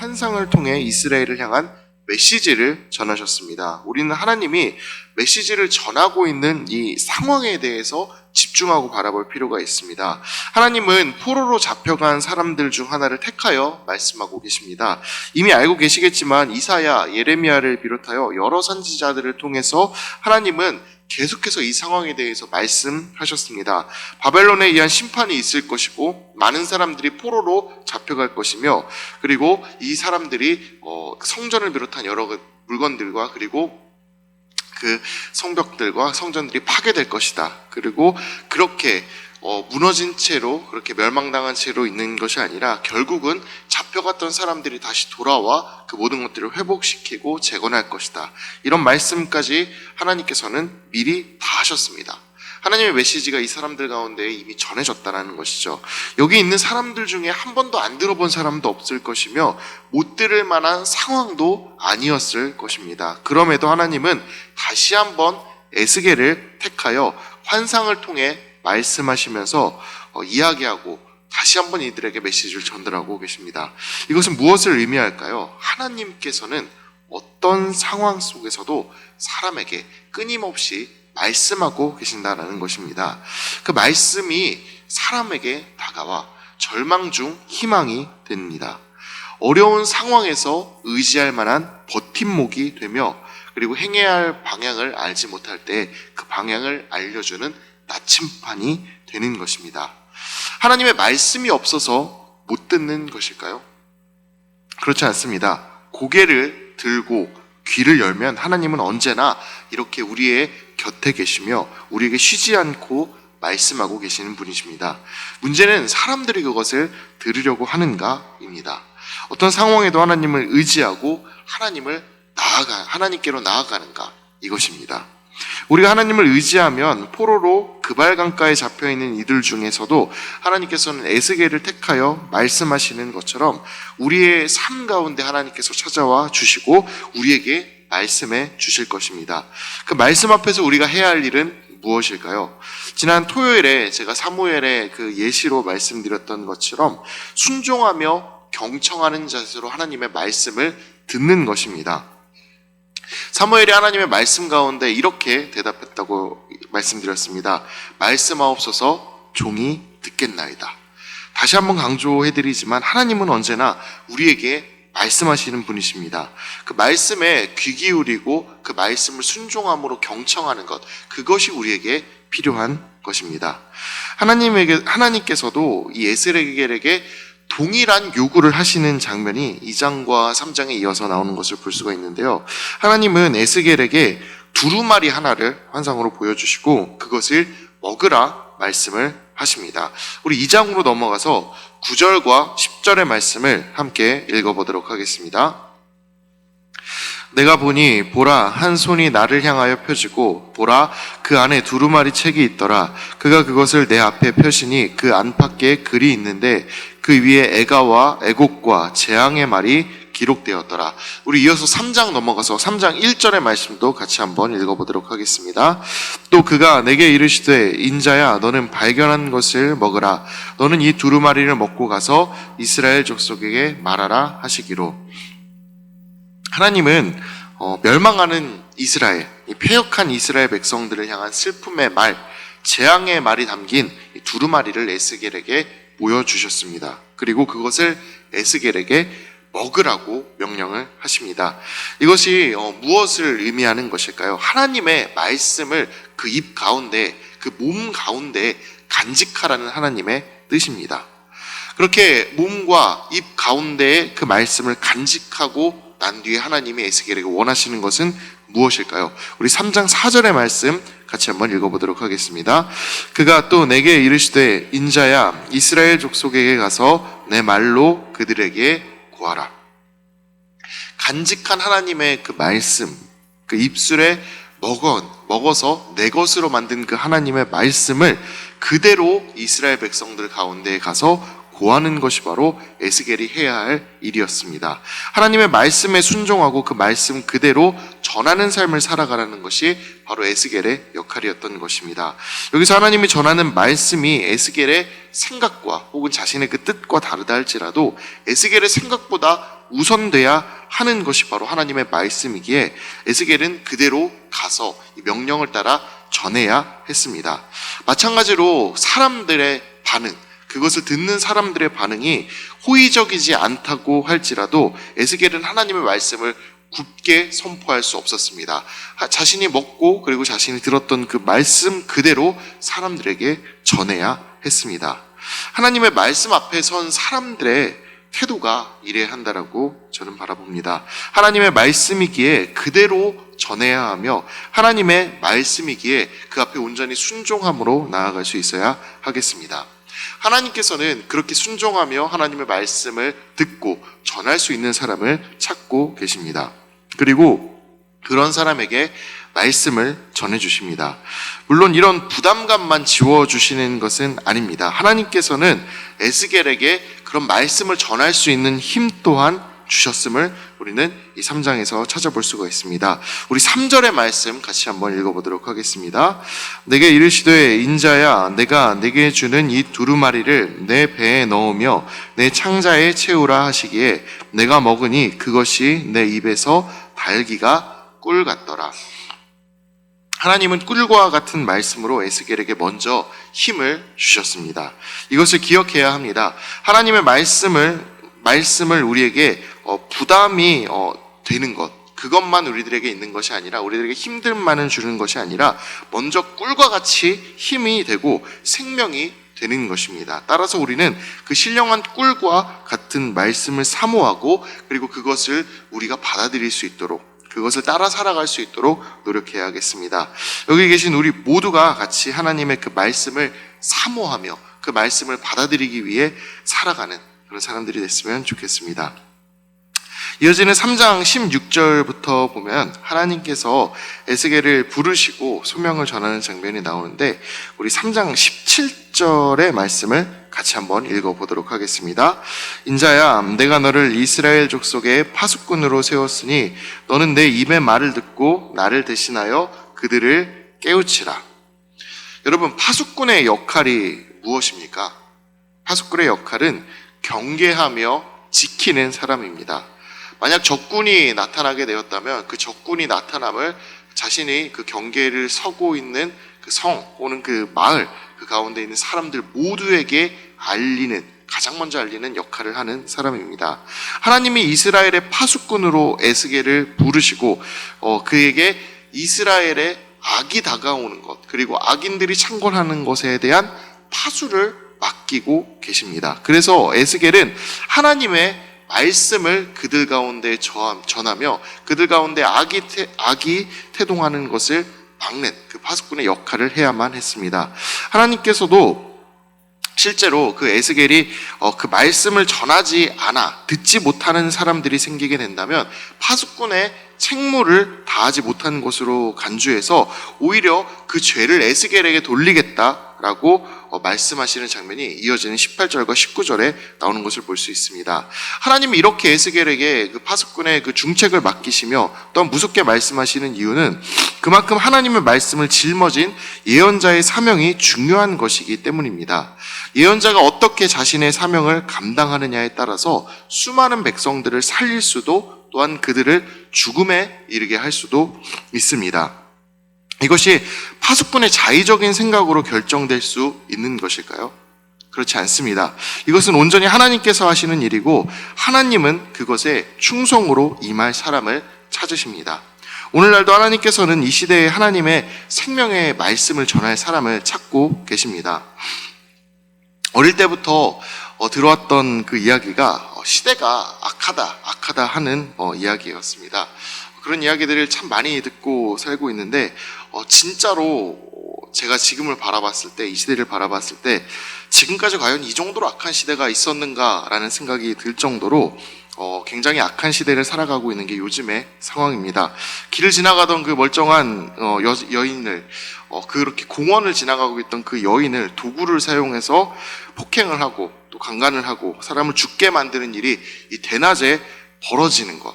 환상을 통해 이스라엘을 향한 메시지를 전하셨습니다. 우리는 하나님이 메시지를 전하고 있는 이 상황에 대해서 집중하고 바라볼 필요가 있습니다. 하나님은 포로로 잡혀간 사람들 중 하나를 택하여 말씀하고 계십니다. 이미 알고 계시겠지만 이사야, 예레미야를 비롯하여 여러 선지자들을 통해서 하나님은 계속해서 이 상황에 대해서 말씀하셨습니다. 바벨론에 의한 심판이 있을 것이고 많은 사람들이 포로로 잡혀갈 것이며, 그리고 이 사람들이 성전을 비롯한 여러 물건들과 그리고 그 성벽들과 성전들이 파괴될 것이다. 그리고 그렇게 무너진 채로, 그렇게 멸망당한 채로 있는 것이 아니라 결국은 잡혀갔던 사람들이 다시 돌아와 그 모든 것들을 회복시키고 재건할 것이다. 이런 말씀까지 하나님께서는 미리 다 하셨습니다. 하나님의 메시지가 이 사람들 가운데 이미 전해졌다는 것이죠. 여기 있는 사람들 중에 한 번도 안 들어본 사람도 없을 것이며 못 들을 만한 상황도 아니었을 것입니다. 그럼에도 하나님은 다시 한번 에스겔을 택하여 환상을 통해 말씀하시면서 이야기하고 다시 한번 이들에게 메시지를 전달하고 계십니다. 이것은 무엇을 의미할까요? 하나님께서는 어떤 상황 속에서도 사람에게 끊임없이 말씀하고 계신다는 것입니다. 그 말씀이 사람에게 다가와 절망 중 희망이 됩니다. 어려운 상황에서 의지할 만한 버팀목이 되며, 그리고 행해야 할 방향을 알지 못할 때 그 방향을 알려주는 나침반이 되는 것입니다. 하나님의 말씀이 없어서 못 듣는 것일까요? 그렇지 않습니다. 고개를 들고 귀를 열면 하나님은 언제나 이렇게 우리의 곁에 계시며 우리에게 쉬지 않고 말씀하고 계시는 분이십니다. 문제는 사람들이 그것을 들으려고 하는가입니다. 어떤 상황에도 하나님을 의지하고 하나님께로 나아가는가, 이것입니다. 우리가 하나님을 의지하면 포로로 그발 강가에 잡혀있는 이들 중에서도 하나님께서는 에스겔을 택하여 말씀하시는 것처럼 우리의 삶 가운데 하나님께서 찾아와 주시고 우리에게 말씀해 주실 것입니다. 그 말씀 앞에서 우리가 해야 할 일은 무엇일까요? 지난 토요일에 제가 사무엘의 그 예시로 말씀드렸던 것처럼 순종하며 경청하는 자세로 하나님의 말씀을 듣는 것입니다. 사무엘이 하나님의 말씀 가운데 이렇게 대답했다고 말씀드렸습니다. 말씀하옵소서, 종이 듣겠나이다. 다시 한번 강조해드리지만 하나님은 언제나 우리에게 말씀하시는 분이십니다. 그 말씀에 귀 기울이고 그 말씀을 순종함으로 경청하는 것, 그것이 우리에게 필요한 것입니다. 하나님께서도 이 에스겔에게 동일한 요구를 하시는 장면이 2장과 3장에 이어서 나오는 것을 볼 수가 있는데요. 하나님은 에스겔에게 두루마리 하나를 환상으로 보여주시고 그것을 먹으라 말씀을 하십니다. 우리 2장으로 넘어가서 9절과 10절의 말씀을 함께 읽어보도록 하겠습니다. 내가 보니 보라, 한 손이 나를 향하여 펴지고 보라, 그 안에 두루마리 책이 있더라. 그가 그것을 내 앞에 펴시니 그 안팎에 글이 있는데 그 위에 애가와 애곡과 재앙의 말이 기록되었더라. 우리 이어서 3장 넘어가서 3장 1절의 말씀도 같이 한번 읽어보도록 하겠습니다. 또 그가 내게 이르시되 인자야, 너는 발견한 것을 먹으라. 너는 이 두루마리를 먹고 가서 이스라엘 족속에게 말하라 하시기로. 하나님은 멸망하는 이스라엘, 이 패역한 이스라엘 백성들을 향한 슬픔의 말, 재앙의 말이 담긴 이 두루마리를 에스겔에게 보여주셨습니다. 그리고 그것을 에스겔에게 먹으라고 명령을 하십니다. 이것이 무엇을 의미하는 것일까요? 하나님의 말씀을 그 입 가운데, 그 몸 가운데 간직하라는 하나님의 뜻입니다. 그렇게 몸과 입 가운데에 그 말씀을 간직하고 난 뒤에 하나님이 에스겔에게 원하시는 것은 무엇일까요? 우리 3장 4절의 말씀 같이 한번 읽어보도록 하겠습니다. 그가 또 내게 이르시되 인자야, 이스라엘 족속에게 가서 내 말로 그들에게 구하라. 간직한 하나님의 그 말씀, 그 입술에 먹어서 내 것으로 만든 그 하나님의 말씀을 그대로 이스라엘 백성들 가운데에 가서 구하는 것이 바로 에스겔이 해야 할 일이었습니다. 하나님의 말씀에 순종하고 그 말씀 그대로 전하는 삶을 살아가라는 것이 바로 에스겔의 역할이었던 것입니다. 여기서 하나님이 전하는 말씀이 에스겔의 생각과 혹은 자신의 그 뜻과 다르다 할지라도 에스겔의 생각보다 우선돼야 하는 것이 바로 하나님의 말씀이기에 에스겔은 그대로 가서 이 명령을 따라 전해야 했습니다. 마찬가지로 사람들의 반응, 그것을 듣는 사람들의 반응이 호의적이지 않다고 할지라도 에스겔은 하나님의 말씀을 굳게 선포할 수 없었습니다. 자신이 먹고 그리고 자신이 들었던 그 말씀 그대로 사람들에게 전해야 했습니다. 하나님의 말씀 앞에 선 사람들의 태도가 이래야 한다라고 저는 바라봅니다. 하나님의 말씀이기에 그대로 전해야 하며 하나님의 말씀이기에 그 앞에 온전히 순종함으로 나아갈 수 있어야 하겠습니다. 하나님께서는 그렇게 순종하며 하나님의 말씀을 듣고 전할 수 있는 사람을 찾고 계십니다. 그리고 그런 사람에게 말씀을 전해주십니다. 물론 이런 부담감만 지워주시는 것은 아닙니다. 하나님께서는 에스겔에게 그런 말씀을 전할 수 있는 힘 또한 주셨음을 우리는 이 3장에서 찾아볼 수가 있습니다. 우리 3절의 말씀 같이 한번 읽어보도록 하겠습니다. 내게 이르시되 인자야 내가 내게 주는 이 두루마리를 내 배에 넣으며 내 창자에 채우라 하시기에 내가 먹으니 그것이 내 입에서 달기가 꿀 같더라. 하나님은 꿀과 같은 말씀으로 에스겔에게 먼저 힘을 주셨습니다. 이것을 기억해야 합니다. 하나님의 말씀을 우리에게 부담이 되는 것, 그것만 우리들에게 있는 것이 아니라 우리들에게 힘듦만을 주는 것이 아니라 먼저 꿀과 같이 힘이 되고 생명이 되는 것입니다. 따라서 우리는 그 신령한 꿀과 같은 말씀을 사모하고 그리고 그것을 우리가 받아들일 수 있도록 그것을 따라 살아갈 수 있도록 노력해야 하겠습니다. 여기 계신 우리 모두가 같이 하나님의 그 말씀을 사모하며 그 말씀을 받아들이기 위해 살아가는 그런 사람들이 됐으면 좋겠습니다. 이어지는 3장 16절부터 보면 하나님께서 에스겔을 부르시고 소명을 전하는 장면이 나오는데 우리 3장 17절의 말씀을 같이 한번 읽어보도록 하겠습니다. 인자야 내가 너를 이스라엘 족속의 파수꾼으로 세웠으니 너는 내 입의 말을 듣고 나를 대신하여 그들을 깨우치라. 여러분, 파수꾼의 역할이 무엇입니까? 파수꾼의 역할은 경계하며 지키는 사람입니다. 만약 적군이 나타나게 되었다면 그 적군이 나타남을 자신이 그 경계를 서고 있는 그 성 또는 그 마을 그 가운데 있는 사람들 모두에게 가장 먼저 알리는 역할을 하는 사람입니다. 하나님이 이스라엘의 파수꾼으로 에스겔을 부르시고 그에게 이스라엘의 악이 다가오는 것 그리고 악인들이 창궐하는 것에 대한 파수를 맡기고 계십니다. 그래서 에스겔은 하나님의 말씀을 그들 가운데 전하며 그들 가운데 악이 태동하는 것을 막는 그 파수꾼의 역할을 해야만 했습니다. 하나님께서도 실제로 그 에스겔이 그 말씀을 전하지 않아 듣지 못하는 사람들이 생기게 된다면 파수꾼의 책무를 다하지 못한 것으로 간주해서 오히려 그 죄를 에스겔에게 돌리겠다라고 말씀하시는 장면이 이어지는 18절과 19절에 나오는 것을 볼 수 있습니다. 하나님이 이렇게 에스겔에게 그 파수꾼의 그 중책을 맡기시며 또한 무섭게 말씀하시는 이유는 그만큼 하나님의 말씀을 짊어진 예언자의 사명이 중요한 것이기 때문입니다. 예언자가 어떻게 자신의 사명을 감당하느냐에 따라서 수많은 백성들을 살릴 수도 또한 그들을 죽음에 이르게 할 수도 있습니다. 이것이 파수꾼의 자의적인 생각으로 결정될 수 있는 것일까요? 그렇지 않습니다. 이것은 온전히 하나님께서 하시는 일이고 하나님은 그것에 충성으로 임할 사람을 찾으십니다. 오늘날도 하나님께서는 이 시대에 하나님의 생명의 말씀을 전할 사람을 찾고 계십니다. 어릴 때부터 들어왔던 그 이야기가 시대가 악하다 하는 이야기였습니다. 그런 이야기들을 참 많이 듣고 살고 있는데 진짜로 제가 지금을 바라봤을 때 이 시대를 바라봤을 때 지금까지 과연 이 정도로 악한 시대가 있었는가라는 생각이 들 정도로 굉장히 악한 시대를 살아가고 있는 게 요즘의 상황입니다. 길을 지나가던 그 멀쩡한 여인을 그렇게 공원을 지나가고 있던 그 여인을 도구를 사용해서 폭행을 하고 또 강간을 하고 사람을 죽게 만드는 일이 이 대낮에 벌어지는 것.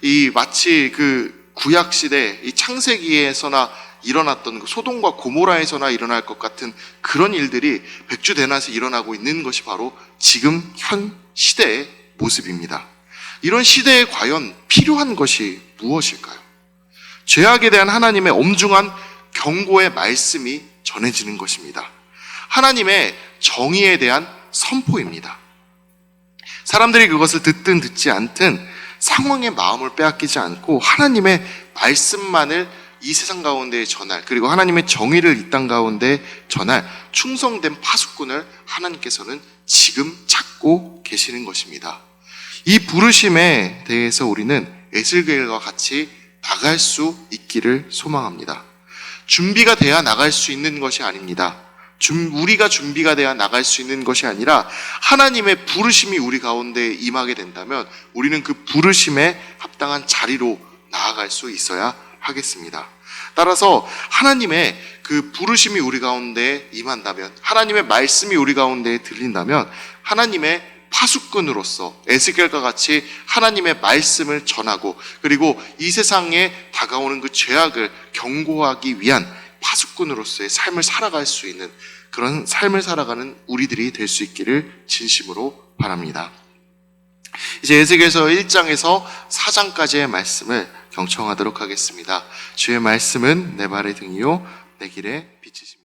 이 마치 그 구약 시대 이 창세기에서나 일어났던 그 소돔과 고모라에서나 일어날 것 같은 그런 일들이 백주대낮에 일어나고 있는 것이 바로 지금 현 시대의 모습입니다. 이런 시대에 과연 필요한 것이 무엇일까요? 죄악에 대한 하나님의 엄중한 경고의 말씀이 전해지는 것입니다. 하나님의 정의에 대한 선포입니다. 사람들이 그것을 듣든 듣지 않든 상황의 마음을 빼앗기지 않고 하나님의 말씀만을 이 세상 가운데 전할, 그리고 하나님의 정의를 이 땅 가운데 전할 충성된 파수꾼을 하나님께서는 지금 찾고 계시는 것입니다. 이 부르심에 대해서 우리는 에스겔과 같이 나갈 수 있기를 소망합니다. 준비가 돼야 나갈 수 있는 것이 아닙니다. 우리가 준비가 돼야 나갈 수 있는 것이 아니라 하나님의 부르심이 우리 가운데 임하게 된다면 우리는 그 부르심에 합당한 자리로 나아갈 수 있어야 하겠습니다. 따라서 하나님의 그 부르심이 우리 가운데 임한다면, 하나님의 말씀이 우리 가운데 들린다면 하나님의 파수꾼으로서 에스겔과 같이 하나님의 말씀을 전하고, 그리고 이 세상에 다가오는 그 죄악을 경고하기 위한 파수꾼으로서의 삶을 살아갈 수 있는 그런 삶을 살아가는 우리들이 될 수 있기를 진심으로 바랍니다. 이제 에스겔서 1장에서 4장까지의 말씀을 경청하도록 하겠습니다. 주의 말씀은 내 발의 등이요 내 길의 빛이십니다.